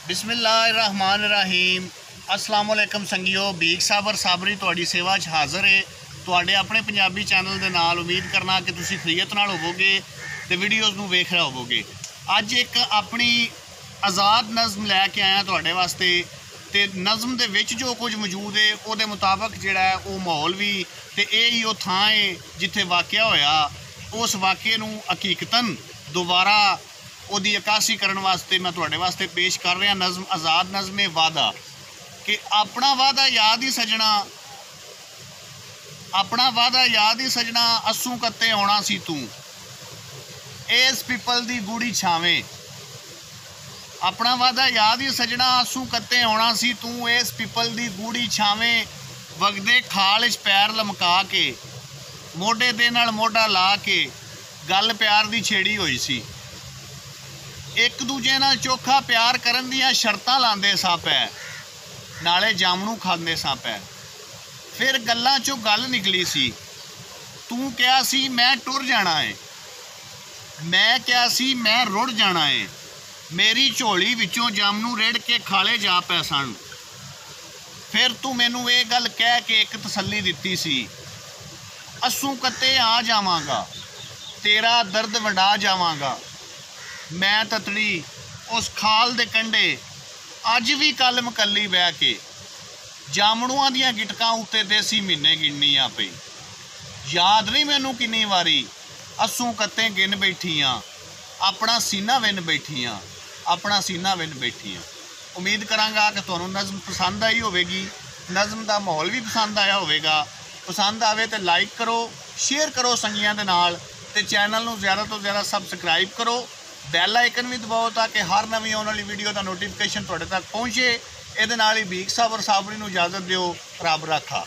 बिस्मिल्लाहिर्रहमानिर्रहीम। अस्सलाम वालेकुम संगियो, बीक साबर साबरी तुहाडी सेवा च हाज़र है। तुहाडे अपने पंजाबी चैनल दे नाल उम्मीद करना कि तुसीं खरीयत नाल होवोगे ते वीडियोज़ नूं वेख रहे होवोगे। अज एक अपनी आज़ाद नज़म लैके आया तुहाडे वास्ते ते नज़म दे विच जो कुछ मौजूद है उहदे मुताबक जिहड़ा है वो माहौल भी ते यही वो थां है जिथे वाक़या होया। उस वाक़े नूं हकीकतन दोबारा उहदी अकासी करन वास्ते मैं तुहाडे वास्ते पेश कर रहा नज़म आज़ाद नज़मे वादा कि अपना वादा याद ही सजना, अपना वादा याद ही सजना, अस्सू कत्ते आउणा सी तू इस पिपल दी गूढ़ी छावें। अपना वादा याद ही सजना, अस्सू कत्ते आउणा सी तू इस पिपल दी गूढ़ी छावें। वगदे खाल च पैर लमका के मोढे दे नाल मोढा ला के गल प्यार दी छेड़ी होई सी। एक दूजे नाल चोखा प्यार करन दियां शर्तां लांदे सा पै, नाले जामनू खांदे सा पै। फिर गल्लां चों गल निकली सी, तू क्या सी मैं टुर जाना है, मैं क्या सी मैं रुड़ जाना है। मेरी झोली विचों जामनू रेड़ के खाले जा पै सन। फिर तू मैनू ये गल कह के एक तसल्ली दित्ती सी, अस्सू कत्ते आ जावांगा, तेरा दर्द वंडा जावांगा। मैं ततड़ी उस खाल दे कंढे अज भी कल मकली बह के जामणुआं दियां गिटकां उत्ते देसी महीने गिननी आ पई। याद नहीं मैनू किन्नी वारी अस्सू कत्ते गिन बैठियां, अपना सीना विन बैठियां, अपना सीना विन बैठियां। उम्मीद करांगा कि तुहानूं नज़म पसंद आई होवेगी, नज़म दा माहौल भी पसंद आया होवेगा। पसंद आवे तो लाइक करो, शेयर करो संगियां दे नाल ते चैनल नूं ज़्यादा तो ज़्यादा सबसक्राइब करो। बैल आइकन भी दबाओ ताकि हर नवीं आने वाली वीडियो का नोटिफिकेशन तुहाडे तक पहुँचे। ये बीक साबर साबरी नूं इजाज़त दिओ। रब राखा।